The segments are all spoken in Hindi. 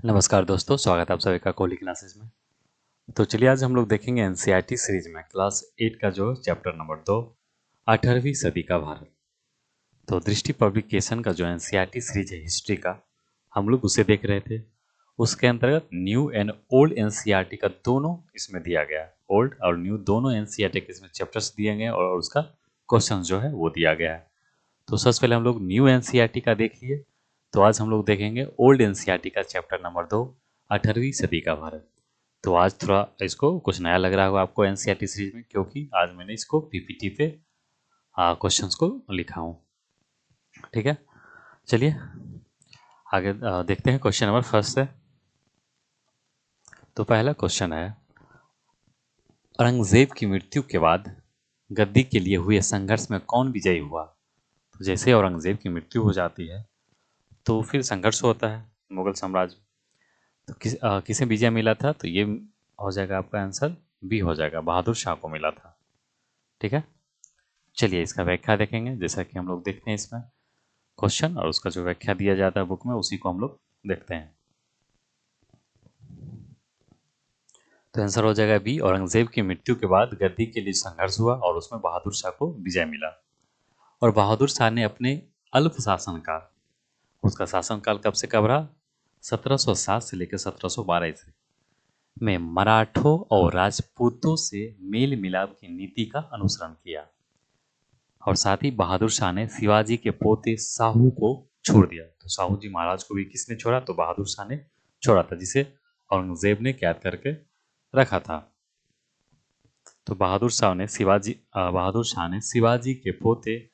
नमस्कार दोस्तों, स्वागत है आप सभी का कोहली क्लासेस में। तो चलिए आज हम लोग देखेंगे एनसीईआरटी सीरीज में क्लास 8 का जो चैप्टर नंबर 2 18वीं सदी का भारत। तो दृष्टि पब्लिकेशन का जो एनसीईआरटी सीरीज है हिस्ट्री का, हम लोग उसे देख रहे थे। उसके अंतर्गत न्यू एंड ओल्ड एनसीईआरटी का दोनों इसमें दिया गया है। ओल्ड और न्यू दोनों एनसीईआरटी के इसमें चैप्टर्स दिए गए और उसका क्वेश्चन जो है वो दिया गया है। तो सबसे पहले हम लोग न्यू एनसीईआरटी का देख लिए। तो आज हम लोग देखेंगे ओल्ड एनसीईआरटी का चैप्टर नंबर 2 18वीं सदी का भारत। तो आज थोड़ा इसको कुछ नया लग रहा होगा आपको एनसीईआरटी सीरीज में, क्योंकि आज मैंने इसको पीपीटी पे क्वेश्चंस को लिखा हूँ। ठीक है, चलिए आगे देखते हैं। क्वेश्चन नंबर फर्स्ट है। तो पहला क्वेश्चन है, औरंगजेब की मृत्यु के बाद गद्दी के लिए हुए संघर्ष में कौन विजयी हुआ? तो जैसे औरंगजेब की मृत्यु हो जाती है तो फिर संघर्ष होता है मुगल साम्राज्य। तो किसे विजय मिला था? तो ये हो जाएगा आपका आंसर बी हो जाएगा, बहादुर शाह को मिला था। ठीक है, चलिए इसका व्याख्या देखेंगे। जैसा कि हम लोग देखते हैं इसमें क्वेश्चन और उसका जो व्याख्या दिया जाता है बुक में, उसी को हम लोग देखते हैं। तो आंसर हो जाएगा बी, औरंगजेब की मृत्यु के बाद गद्दी के लिए संघर्ष हुआ और उसमें बहादुर शाह को विजय मिला। और बहादुर शाह ने अपने अल्प शासनकाल, उसका शासनकाल कब से कब रहा? 1707 से लेकर 1712 ईस्वी में मराठों और राजपूतों से मेल मिलाप की नीति का अनुसरण किया। और साथ ही बहादुर शाह ने शिवाजी के पोते साहू को छोड़ दिया। तो साहू जी महाराज को भी किसने छोड़ा? तो बहादुर शाह ने छोड़ा था, जिसे औरंगजेब ने कैद करके रखा था। तो बहादुर शाह ने शिवाजी के पोते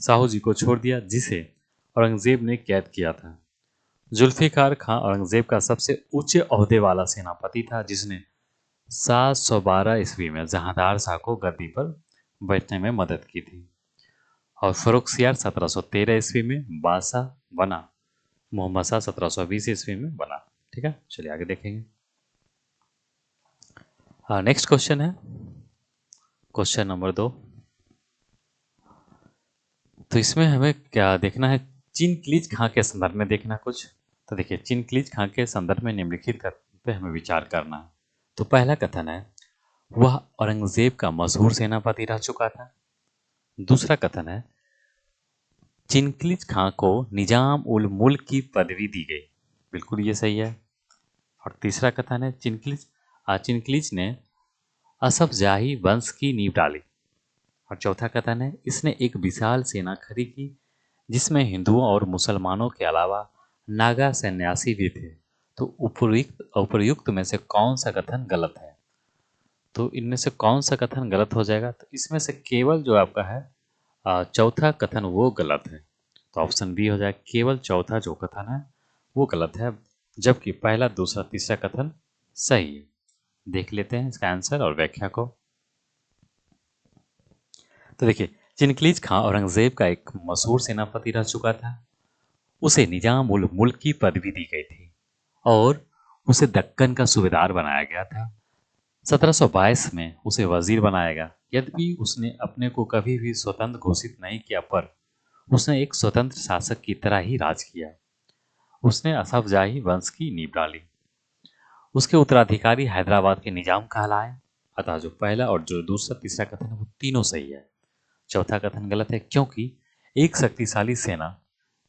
साहू जी को छोड़ दिया, जिसे औरंगजेब ने कैद किया था। जुल्फिकार खां औरंगजेब का सबसे ऊंचे ओहदे वाला सेनापति था, जिसने 712 ईस्वी में जहांदार शाह को गद्दी पर बैठने में मदद की थी। और फर्रुखसियार 1713 ईस्वी में बादशाह बना। मोहम्मद शाह 1720 ईस्वी में बना। ठीक है, चलिए आगे देखेंगे। नेक्स्ट क्वेश्चन है, क्वेश्चन नंबर 2। तो इसमें हमें क्या देखना है? चिनक्लीज खां के संदर्भ में देखना कुछ। तो देखिए, चिनक्लीज खां के संदर्भ में निम्नलिखित पे हमें विचार करना है। तो पहला कथन है, वह औरंगजेब का मशहूर सेनापति रह चुका था। दूसरा कथन है, चिनक्लीज खां को निजाम उल मुल्क की पदवी दी गई। बिल्कुल ये सही है। और तीसरा कथन है, चिनक्लीज ने असफ जाही वंश की नींव डाली। और चौथा कथन है, इसने एक विशाल सेना खड़ी की जिसमें हिंदुओं और मुसलमानों के अलावा नागा सन्यासी भी थे। तो उपर्युक्त में से कौन सा कथन गलत है? तो इनमें से कौन सा कथन गलत हो जाएगा? तो इसमें से केवल जो आपका है चौथा कथन वो गलत है। तो ऑप्शन बी हो जाए, केवल चौथा जो कथन है वो गलत है, जबकि पहला दूसरा तीसरा कथन सही है। देख लेते हैं इसका आंसर और व्याख्या को। तो देखिए, चिनक्लीज खां औरंगजेब का एक मशहूर सेनापति रह चुका था। उसे निजाम उल मुल्क की पदवी दी गई थी और उसे दक्कन का सूबेदार बनाया गया था। 1722 में उसे वजीर बनाया गया। यद्यपि उसने अपने को कभी भी स्वतंत्र घोषित नहीं किया, पर उसने एक स्वतंत्र शासक की तरह ही राज किया। उसने असफजाही वंश की नींव डाली। उसके उत्तराधिकारी हैदराबाद के निजाम कहलाए। अतः जो पहला और जो दूसरा तीसरा कथन है वो तीनों सही है। चौथा कथन गलत है, क्योंकि एक शक्तिशाली सेना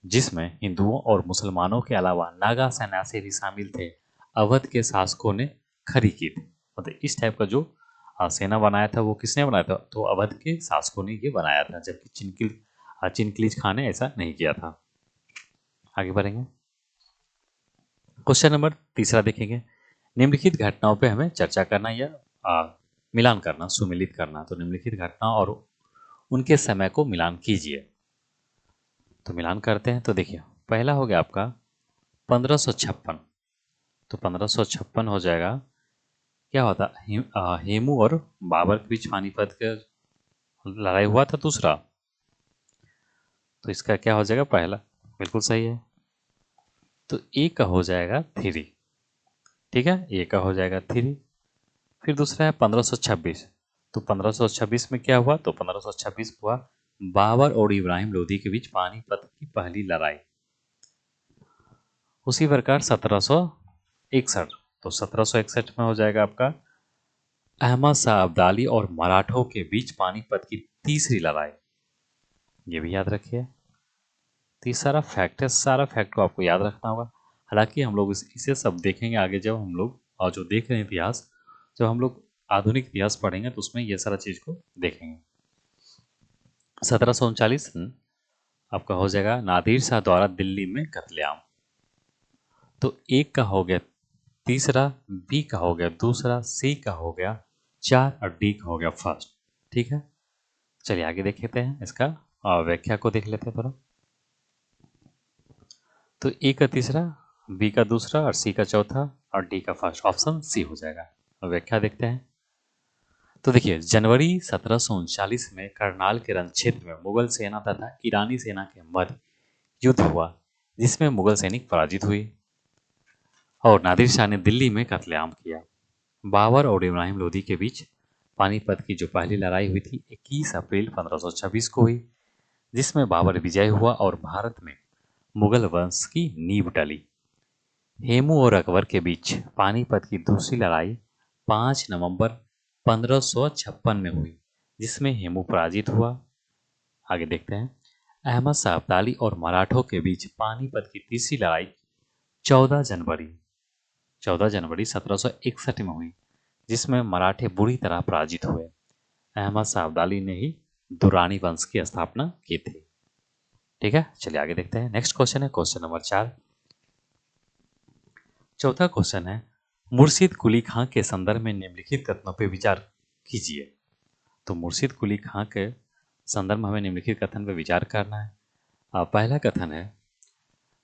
जिसमें हिंदुओं और मुसलमानों के अलावा नागा सन्यासी भी शामिल थे, अवध के शासकों ने खड़ी की थी। मतलब इस टाइप का जो सेना बनाया था वो किसने बनाया था? तो अवध के शासकों ने ये बनाया था, जबकि चिनक्लीज खान ने ऐसा नहीं किया था। आगे बढ़ेंगे, क्वेश्चन नंबर तीसरा देखेंगे। निम्नलिखित घटनाओं पे हमें चर्चा करना या मिलान करना, सुमिलित करना। तो निम्नलिखित घटनाओं और उनके समय को मिलान कीजिए। तो मिलान करते हैं। तो देखिए, पहला हो गया आपका 1556। तो 1556 हो जाएगा, क्या होता हेमू और बाबर के बीच पानीपत का लड़ाई हुआ था दूसरा। तो इसका क्या हो जाएगा? पहला बिल्कुल सही है। तो ए का हो जाएगा 3। ठीक है, ए का हो जाएगा 3। फिर दूसरा है 1526। तो 1526 में क्या हुआ? तो 1526 हुआ बाबर और इब्राहिम लोधी के बीच पानीपत की पहली लड़ाई। उसी प्रकार 1761, तो 1761 में हो जाएगा आपका अहमद शाह अब्दाली और मराठों के बीच पानीपत की तीसरी लड़ाई। ये भी याद रखिए। तो ये सारा फैक्ट है, सारा फैक्ट को आपको याद रखना होगा। हालांकि हम लोग इसे सब देखेंगे आगे, जब हम लोग और जो देख रहे हैं इतिहास, जब हम लोग आधुनिक इतिहास पढ़ेंगे तो उसमें ये सारा चीज को देखेंगे। 1739 आपका हो जाएगा नादिर शाह द्वारा दिल्ली में कत्लेआम। तो एक का हो गया तीसरा, बी का हो गया दूसरा, सी का हो गया चार और डी का हो गया फर्स्ट। ठीक है, चलिए आगे देख लेते हैं इसका व्याख्या को देख लेते हैं थोड़ा। तो ए का तीसरा, बी का दूसरा और सी का चौथा और डी का फर्स्ट, ऑप्शन सी हो जाएगा। अब व्याख्या देखते हैं। तो देखिए, जनवरी 1739 में करनाल के रण क्षेत्र में मुगल सेना तथा ईरानी सेना के मध्य युद्ध हुआ, जिसमें मुगल सैनिक पराजित हुए और नादिर शाह ने दिल्ली में कत्लेआम किया। बाबर और इब्राहिम लोदी के बीच पानीपत की जो पहली लड़ाई हुई थी 21 अप्रैल 1526 को हुई, जिसमें बाबर विजय हुआ और भारत में मुगल वंश की नींव डली। हेमू और अकबर के बीच पानीपत की दूसरी लड़ाई 5 नवंबर 1556 में हुई, जिसमें हेमू पराजित हुआ। आगे देखते हैं। अहमद शाह अब्दाली और मराठों के बीच पानीपत की तीसरी लड़ाई 14 जनवरी 1761 में हुई, जिसमें मराठे बुरी तरह पराजित हुए। अहमद शाह अब्दाली ने ही दुरानी वंश की स्थापना की थी। ठीक है, चलिए आगे देखते हैं। नेक्स्ट क्वेश्चन है क्वेश्चन नंबर 4। चौथा क्वेश्चन है, मुर्शिद कुली खां के संदर्भ में निम्नलिखित कथनों पर विचार कीजिए। तो मुर्शिद कुली खां के संदर्भ में हमें निम्नलिखित कथन पर विचार करना है। पहला कथन है,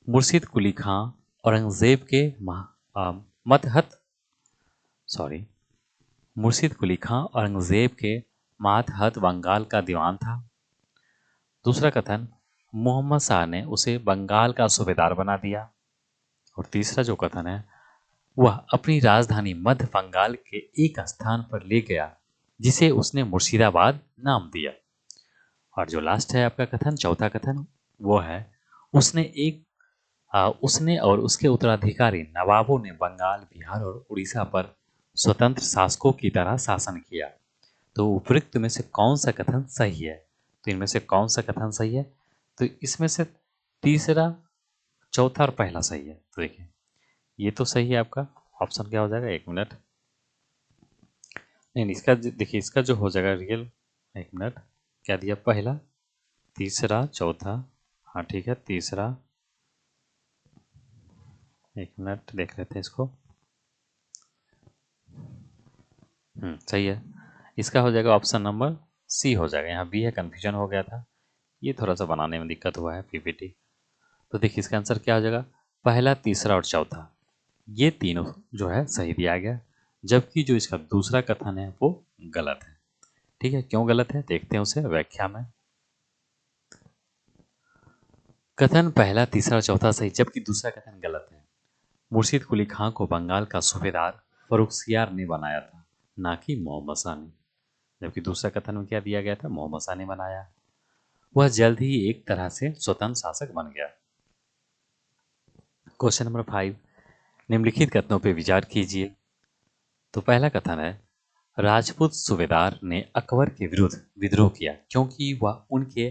मुर्शिद कुली खां औरंगजेब के मतहत सॉरी मुर्शिद कुली खां औरंगजेब के मातहत बंगाल का दीवान था। दूसरा कथन, मोहम्मद शाह ने उसे बंगाल का सूबेदार बना दिया। और तीसरा जो कथन है, वह अपनी राजधानी मध्य बंगाल के एक स्थान पर ले गया, जिसे उसने मुर्शिदाबाद नाम दिया। और जो लास्ट है आपका कथन, चौथा कथन, वो है उसने और उसके उत्तराधिकारी नवाबों ने बंगाल, बिहार और उड़ीसा पर स्वतंत्र शासकों की तरह शासन किया। तो उपयुक्त में से कौन सा कथन सही है? तो इनमें से कौन सा कथन सही है? तो इसमें से तीसरा, चौथा और पहला सही है। तो देखिए, ये तो सही है आपका। ऑप्शन क्या हो जाएगा, एक मिनट, नहीं इसका देखिए, इसका जो हो जाएगा रियल, एक मिनट, क्या दिया, पहला, तीसरा, चौथा, हाँ ठीक है, तीसरा, एक मिनट देख लेते हैं इसको। सही है। इसका हो जाएगा ऑप्शन नंबर सी हो जाएगा। यहाँ बी है, कन्फ्यूजन हो गया था, ये थोड़ा सा बनाने में दिक्कत हुआ है पीपीटी। तो देखिए इसका आंसर क्या हो जाएगा, पहला, तीसरा और चौथा, ये तीनों जो है सही दिया गया, जबकि जो इसका दूसरा कथन है वो गलत है। ठीक है, क्यों गलत है देखते हैं उसे व्याख्या में। कथन पहला, तीसरा और चौथा सही, जबकि दूसरा कथन गलत है। मुर्शिद कुली खां को बंगाल का सूबेदार फर्रुखसियार ने बनाया था, ना कि मोहम्मद शाह ने। जबकि दूसरा कथन में क्या दिया गया था, मोहम्मद शाह ने बनाया। वह जल्द ही एक तरह से स्वतंत्र शासक बन गया। क्वेश्चन नंबर 5, निम्नलिखित कथनों पर विचार कीजिए। तो पहला कथन है, राजपूत सूबेदार ने अकबर के विरुद्ध विद्रोह किया क्योंकि वह उनके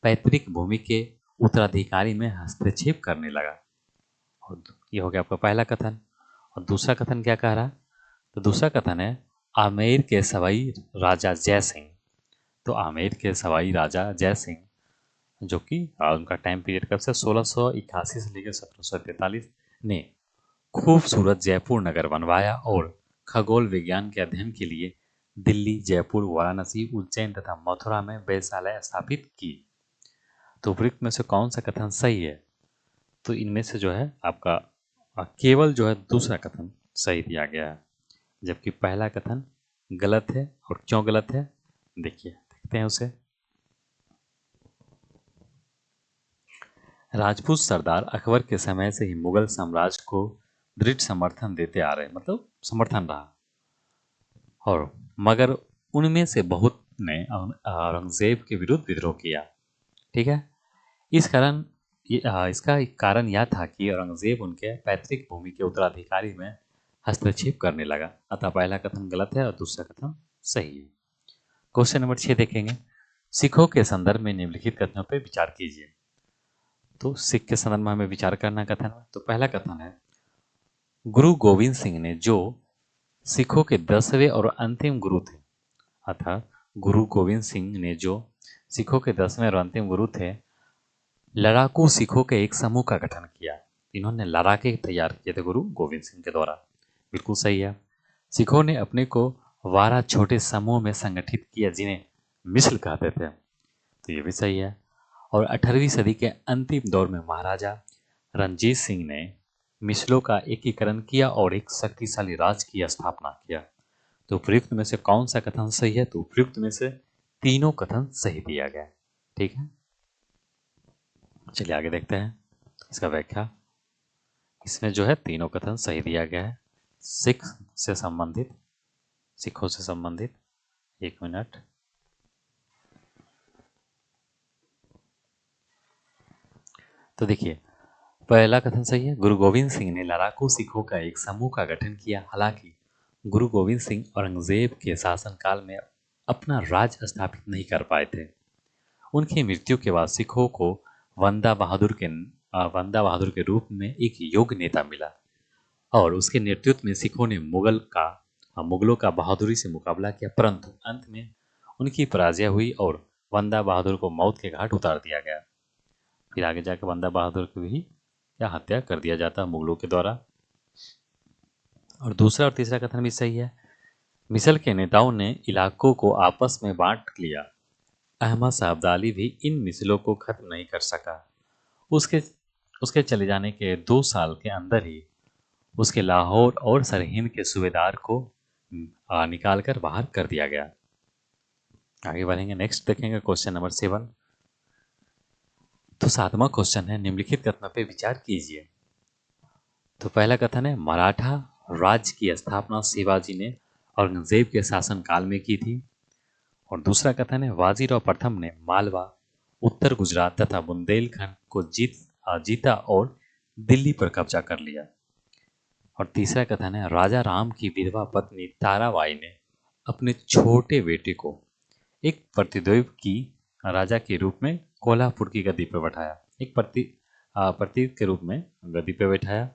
पैतृक भूमि के उत्तराधिकारी में हस्तक्षेप करने लगा। और ये हो गया आपका पहला कथन। और दूसरा कथन क्या कह रहा है, तो दूसरा कथन है, आमेर के सवाई राजा जय सिंह। तो आमेर के सवाई राजा जय सिंह, जो कि उनका टाइम पीरियड कब से 1681 से लेकर 1743, ने खूबसूरत जयपुर नगर बनवाया और खगोल विज्ञान के अध्ययन के लिए दिल्ली, जयपुर, वाराणसी, उज्जैन तथा मथुरा में वेधशालाएं स्थापित की। तो उपयुक्त में से कौन सा कथन सही है? तो इनमें से जो है आपका केवल जो है दूसरा कथन सही दिया गया है, जबकि पहला कथन गलत है। और क्यों गलत है देखिए, देखते हैं उसे। राजपूत सरदार अकबर के समय से ही मुगल साम्राज्य को दृढ़ समर्थन देते आ रहे, मतलब समर्थन रहा, और मगर उनमें से बहुत ने औरंगजेब के विरुद्ध विद्रोह किया। ठीक है, इस कारण इसका एक कारण यह था कि औरंगजेब उनके पैतृक भूमि के उत्तराधिकारी में हस्तक्षेप करने लगा। अतः पहला कथन गलत है और दूसरा कथन सही है। क्वेश्चन नंबर 6 देखेंगे। सिखों के संदर्भ में निम्नलिखित कथनों पर विचार कीजिए। तो सिख के संदर्भ में हमें विचार करना कथन में। तो पहला कथन है, गुरु गोविंद सिंह ने जो सिखों के 10वें और अंतिम गुरु थे, अर्थात गुरु गोविंद सिंह ने जो सिखों के 10वें और अंतिम गुरु थे, लड़ाकू सिखों के एक समूह का गठन किया। इन्होंने लड़ाके तैयार किए थे गुरु गोविंद सिंह के द्वारा। बिल्कुल सही है। सिखों ने अपने को 12 छोटे समूह में संगठित किया जिन्हें मिसल कहते थे। तो ये भी सही है। और 18वीं सदी के अंतिम दौर में महाराजा रणजीत सिंह ने मिसलों का एकीकरण किया और एक शक्तिशाली राज्य की स्थापना किया। तो उपयुक्त में से कौन सा कथन सही है? तो उपयुक्त में से तीनों कथन सही दिया गया। ठीक है, चलिए आगे देखते हैं इसका व्याख्या। इसमें जो है तीनों कथन सही दिया गया है। सिख से संबंधित, सिखों से संबंधित, एक मिनट, तो देखिए पहला कथन सही है। गुरु गोविंद सिंह ने लड़ाकू सिखों का एक समूह का गठन किया। हालांकि गुरु गोविंद सिंह औरंगजेब के शासनकाल में अपना राज स्थापित नहीं कर पाए थे। उनकी मृत्यु के बाद सिखों को वंदा बहादुर के रूप में एक योग्य नेता मिला और उसके नेतृत्व में सिखों ने मुगलों का बहादुरी से मुकाबला किया, परंतु अंत में उनकी पराजय हुई और वंदा बहादुर को मौत के घाट उतार दिया गया। फिर आगे जाकर वंदा बहादुर की भी या हत्या कर दिया जाता मुगलों के द्वारा। और दूसरा और तीसरा कथन भी सही है। मिसल के नेताओं ने इलाकों को आपस में बांट लिया। अहमद शाह अब्दाली भी इन मिसलों को खत्म नहीं कर सका। उसके उसके चले जाने के 2 साल के अंदर ही उसके लाहौर और सरहिंद के सूबेदार को निकाल कर बाहर कर दिया गया। आगे बढ़ेंगे, नेक्स्ट देखेंगे क्वेश्चन नंबर 7। तो 7वां क्वेश्चन है, निम्नलिखित कथनों पर विचार कीजिए। तो पहला कथन है, मराठा राज्य की स्थापना शिवाजी ने औरंगजेब के शासनकाल में की थी। और दूसरा कथन है, बाजीराव प्रथम ने मालवा, उत्तर गुजरात तथा बुंदेलखंड को जीता और दिल्ली पर कब्जा कर लिया। और तीसरा कथन है, राजा राम की विधवा पत्नी ताराबाई ने अपने छोटे बेटे को एक प्रतिद्वंद्वी की राजा के रूप में कोल्हापुर की गद्दी पर बैठाया। एक प्रतीक के रूप में गद्दी पर बैठाया।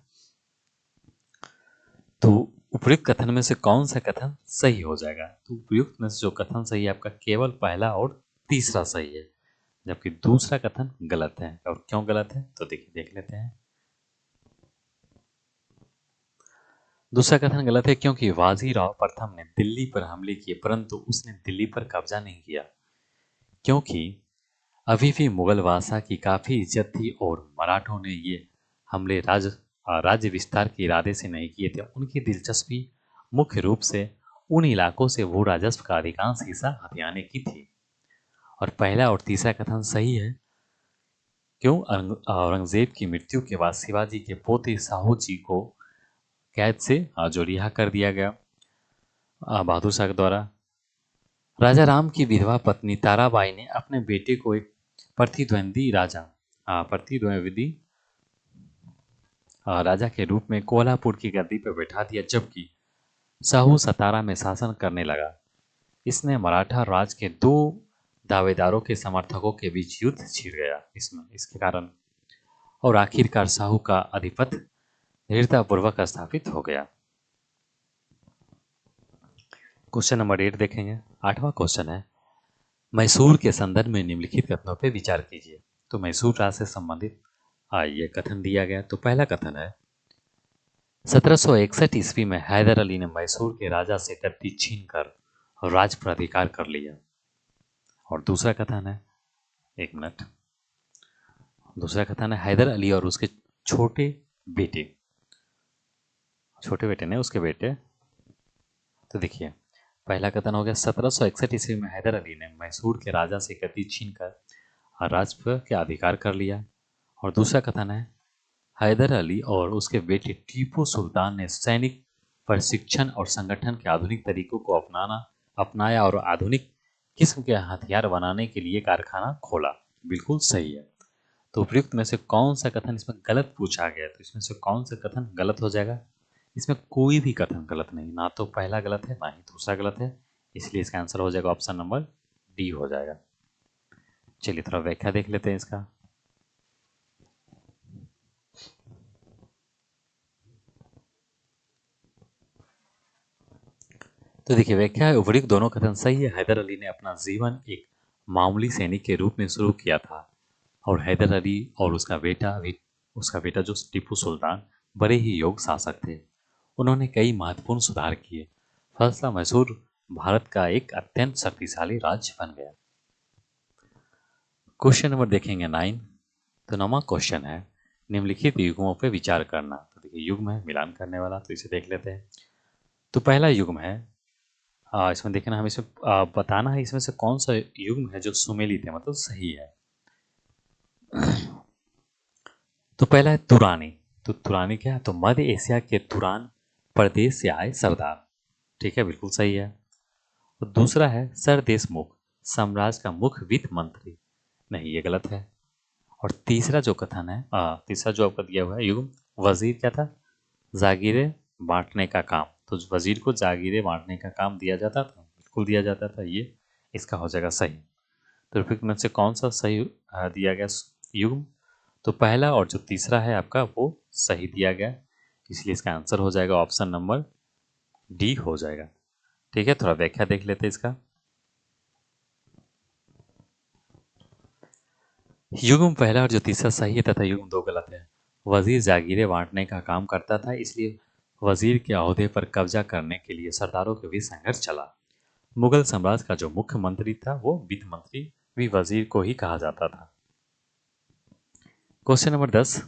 तो उपयुक्त कथन में से कौन सा कथन सही हो जाएगा? तो उपयुक्त में से जो कथन सही है आपका केवल पहला और तीसरा सही है, जबकि दूसरा कथन गलत है। और क्यों गलत है तो देखिए देख लेते हैं। दूसरा कथन गलत है क्योंकि बाजीराव प्रथम ने दिल्ली पर हमले किए, परंतु उसने दिल्ली पर कब्जा नहीं किया, क्योंकि अभी भी मुगल बादशाह की काफी इज्जत थी और मराठों ने ये हमले राज्य विस्तार के इरादे से नहीं किए थे। उनकी दिलचस्पी मुख्य रूप से उन इलाकों से भू राजस्व का अधिकांश हिस्सा हथियाने की थी। और पहला और तीसरा कथन सही है। क्यों? औरंगजेब की मृत्यु के बाद शिवाजी के पोते साहू जी को कैद से जो रिहा कर दिया गया बहादुर शाह के द्वारा। राजा राम की विधवा पत्नी ताराबाई ने अपने बेटे को एक प्रतिद्वंदी राजा के रूप में कोल्हापुर की गद्दी पर बैठा दिया, जबकि साहू सतारा में शासन करने लगा। इसने मराठा राज के 2 दावेदारों के समर्थकों के बीच युद्ध छिड़ गया इसके कारण, और आखिरकार साहू का आधिपत्य दृढ़तापूर्वक स्थापित हो गया। क्वेश्चन नंबर 8 देखेंगे। 8वां क्वेश्चन है, मैसूर के संदर्भ में निम्नलिखित कथनों पर विचार कीजिए। तो मैसूर राज्य से संबंधित ये कथन दिया गया। तो पहला कथन है, 1761 ईस्वी में हैदर अली ने मैसूर के राजा से गद्दी छीनकर राज पर अधिकार कर लिया। और दूसरा कथन है, एक मिनट, दूसरा कथन है, हैदर अली और उसके छोटे बेटे ने उसके बेटे। तो देखिए पहला कथन हो गया, 1761 ईस्वी में हैदर अली ने मैसूर के राजा से गद्दी छीनकर राज पर के अधिकार कर लिया। और दूसरा कथन है, हैदर अली और उसके बेटे टीपू सुल्तान ने सैनिक प्रशिक्षण और संगठन के आधुनिक तरीकों को अपनाया और आधुनिक किस्म के हथियार बनाने के लिए कारखाना खोला। बिल्कुल सही है। तो उपयुक्त में से कौन सा कथन इसमें गलत पूछा गया, तो इसमें से कौन सा कथन गलत हो जाएगा? इसमें कोई भी कथन गलत नहीं, ना तो पहला गलत है ना ही दूसरा गलत है, इसलिए इसका आंसर हो जाएगा ऑप्शन नंबर डी हो जाएगा। चलिए थोड़ा व्याख्या देख लेते हैं इसका। तो देखिए व्याख्या है, उपर्युक्त दोनों कथन सही है। हैदर अली ने अपना जीवन एक मामूली सैनिक के रूप में शुरू किया था और हैदर अली और उसका बेटा जो टीपू सुल्तान बड़े ही योग्य शासक थे। उन्होंने कई महत्वपूर्ण सुधार किए। फैसला मैसूर भारत का एक अत्यंत शक्तिशाली राज्य बन गया। क्वेश्चन नंबर देखेंगे 9। तो 9वां क्वेश्चन है, निम्नलिखित युग्मों पर विचार करना। तो देखिए युग्म है मिलान करने वाला, तो इसे देख लेते हैं। तो पहला युग्म है, इसमें देखना हमें इसमें बताना है इसमें से कौन सा युग्म है जो सुमेलित है, मतलब सही है। तो पहला है तुरानी। तो तुरानी क्या है? तो मध्य एशिया के तुरान प्रदेश से आए सरदार। ठीक है, बिल्कुल सही है। तो दूसरा है सर देशमुख, साम्राज्य का मुख्य वित्त मंत्री। नहीं, ये गलत है। और तीसरा जो कथन है, तीसरा जो आपका दिया हुआ है युग्म, वजीर क्या था? जागीरें बांटने का काम। तो वजीर को जागीरें बांटने का काम दिया जाता था, बिल्कुल दिया जाता था, ये इसका हो जाएगा सही। तो रिपीट में से कौन सा सही दिया गया युग्म? तो पहला और जो तीसरा है आपका वो सही दिया गया, इसलिए इसका आंसर हो जाएगा ऑप्शन नंबर डी हो जाएगा। ठीक है, थोड़ा व्याख्या देख लेते हैं इसका। युग्म पहला और जो तीसरा सही है तथा युग्म 2 गलत है। वजीर जागीरें बांटने का काम करता था, इसलिए वजीर के ओहदे पर कब्जा करने के लिए सरदारों के बीच संघर्ष चला। मुगल साम्राज्य का जो मुख्य मंत्री था वो वित्त मंत्री भी वजीर को ही कहा जाता था। क्वेश्चन नंबर 10,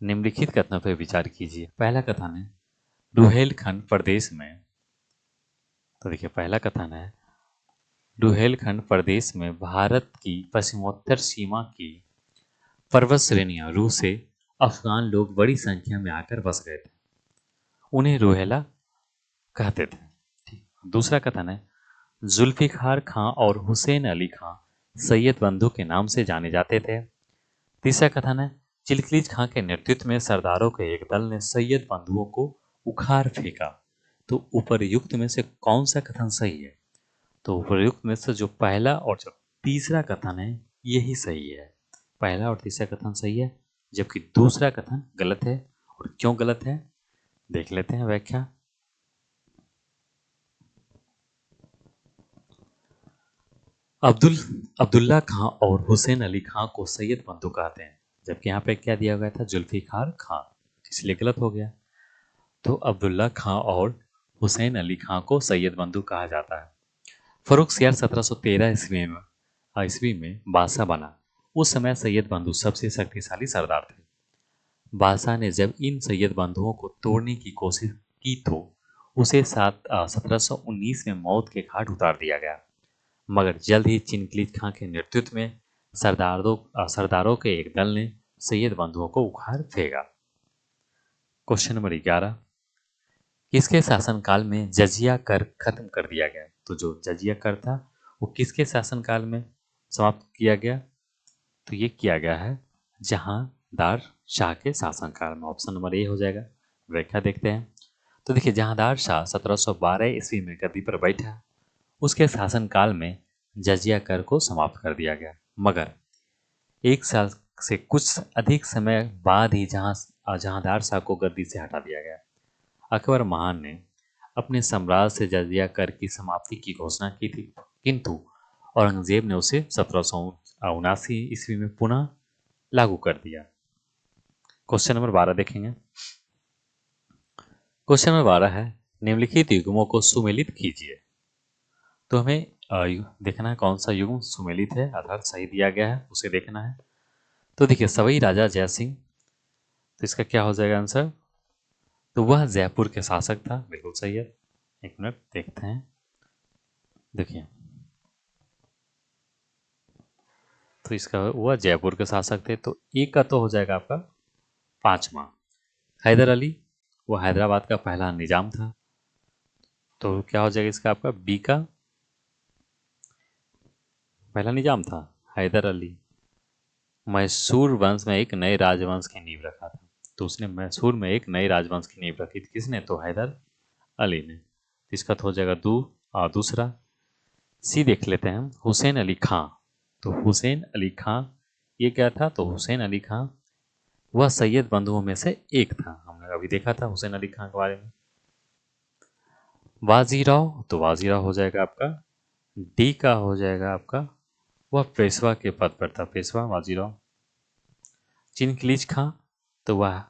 निम्नलिखित कथनों पर विचार कीजिए। पहला कथन है रुहेलखंड प्रदेश में। तो देखिए पहला कथन है रुहेलखंड प्रदेश में भारत की पश्चिमोत्तर सीमा की पर्वत श्रेणियां रूस से अफगान लोग बड़ी संख्या में आकर बस गए थे, उन्हें रुहेला कहते थे। ठीक। दूसरा कथन है जुल्फिकार खां और हुसैन अली खां सैयद बंधु के नाम से जाने जाते थे। तीसरा कथन है चिलखलीज खां के नेतृत्व में सरदारों के एक दल ने सैयद बंधुओं को उखाड़ फेंका। तो उपर्युक्त में से कौन सा कथन सही है? तो उपर्युक्त में से जो पहला और जो तीसरा कथन है यही सही है। पहला और तीसरा कथन सही है, जबकि दूसरा कथन गलत है। और क्यों गलत है देख लेते हैं व्याख्या। अब्दुल्ला खां और हुसैन अली खां को सैयद बंधु कहते हैं, जबकि यहाँ पे क्या दिया गया था? जुल्फिकार खां, इसलिए गलत हो गया। तो अब्दुल्ला खां और हुसैन अली खां को सैयद बंधु कहा जाता है। फर्रुखसियार 1713 ईस्वी में बादशाह बना। उस समय सैयद बंधु सबसे शक्तिशाली सरदार थे। बादशाह ने जब इन सैयद बंधुओं को तोड़ने की कोशिश की तो उसे 1719 में मौत के घाट उतार दिया गया। मगर जल्द ही चिनकलीज खां के नेतृत्व में सरदारों के एक दल ने सैयद बंधुओं को उखाड़ फेंका। क्वेश्चन नंबर 11, किसके शासनकाल में जजिया कर खत्म कर दिया गया? तो जो जजिया कर था वो किसके शासनकाल में समाप्त किया गया? तो ये किया गया है जहांदार शाह के शासनकाल में। ऑप्शन नंबर ए हो जाएगा। व्याख्या देखते हैं। तो देखिए जहांदार शाह 1712 ईस्वी में गद्दी पर बैठा, उसके शासनकाल में जजिया कर को समाप्त कर दिया गया। मगर एक साल से कुछ अधिक समय बाद ही जहांदार शाह को गद्दी से हटा दिया गया। अकबर महान ने अपने साम्राज्य से जजिया कर की समाप्ति की घोषणा की थी, किंतु औरंगजेब ने उसे 1779 ईस्वी में पुनः लागू कर दिया। क्वेश्चन नंबर 12 देखेंगे। क्वेश्चन नंबर 12 है निम्नलिखित युग्मों को सुमेलित कीजिए। तो हमें देखना है कौन सा युग्म सुमेलित है अर्थात सही दिया गया है, उसे देखना है। तो देखिए सवई राजा जयसिंह, तो इसका क्या हो जाएगा आंसर? तो वह जयपुर के शासक था, बिल्कुल सही है। एक मिनट देखते हैं। देखिए तो इसका वह जयपुर के शासक थे, तो एक का तो हो जाएगा आपका 5वां। हैदर अली, वो हैदराबाद का पहला निजाम था, तो क्या हो जाएगा इसका आपका बी का पहला निजाम था हैदर अली। मैसूर वंश में एक नए राजवंश की नींव रखा था। तो उसने मैसूर में एक नए राजवंश की नींव रखी थी। किसने? तो हैदर अली ने। तो इसका तो हो जाएगा दूसरा। सी देख लेते हैं हम, हुसैन अली खां। तो हुसैन अली खां ये क्या था? तो हुसैन अली खां वह सैयद बंधुओं में से एक था। हमने अभी देखा था हुसैन अली खां के बारे में। वाजीराव, तो वाजीराव हो जाएगा आपका डी का हो जाएगा आपका, वह पेशवा के पद पर था, पेशवा बाजीराव। चिनकिलीज खां, तो वह,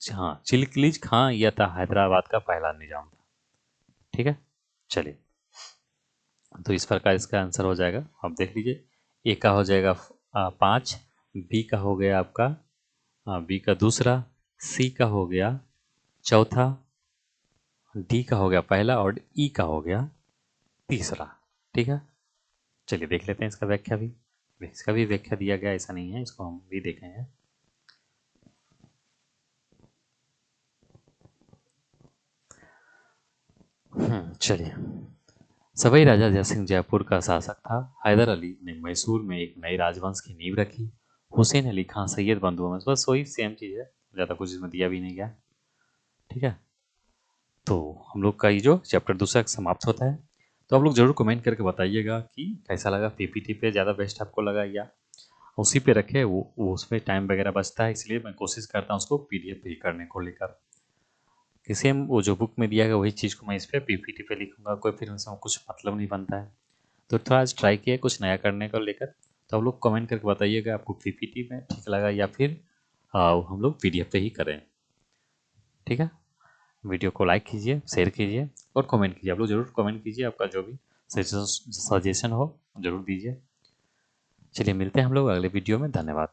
हाँ, चिलकिलीज खां यह था हैदराबाद का पहला निजाम था। ठीक है, चलिए। तो इस प्रकार इसका आंसर हो जाएगा, आप देख लीजिए। ए का हो जाएगा 5, बी का हो गया आपका, बी का दूसरा, सी का हो गया चौथा, डी का हो गया पहला और ई का हो गया तीसरा। ठीक है, चलिए देख लेते हैं इसका व्याख्या भी। इसका भी व्याख्या दिया गया, ऐसा नहीं है, इसको हम भी देखेंगे। चलिए। सवाई राजा जयसिंह जयपुर का शासक था। हैदर अली ने मैसूर में एक नए राजवंश की नींव रखी। हुसैन अली खां सैयद बंधुओं में, बस वही सेम चीज़ है, ज़्यादा कुछ इसमें दिया भी नहीं गया। ठीक है, तो हम लोग का ये जो चैप्टर दूसरा समाप्त होता है। तो आप लोग जरूर कमेंट करके बताइएगा कि कैसा लगा, पीपीटी पे ज़्यादा बेस्ट आपको लगा या उसी पे रखे। वो उसमें टाइम वगैरह बचता है, इसलिए मैं कोशिश करता हूँ उसको पीडीएफ पे ही करने को लेकर। कि सेम वो जो बुक में दिया गया वही चीज़ को मैं इस पर पीपीटी पे लिखूंगा, कोई फिर उसमें कुछ मतलब नहीं बनता है। तो थोड़ा आज ट्राई किया कुछ नया करने को लेकर। तो आप लोग कमेंट करके बताइएगा आपको पीपीटी में ठीक लगा या फिर हम लोग पीडीएफ पे ही करें। ठीक है, वीडियो को लाइक कीजिए, शेयर कीजिए और कमेंट कीजिए। आप लोग जरूर कमेंट कीजिए, आपका जो भी सजेशन हो जरूर दीजिए। चलिए मिलते हैं हम लोग अगले वीडियो में। धन्यवाद।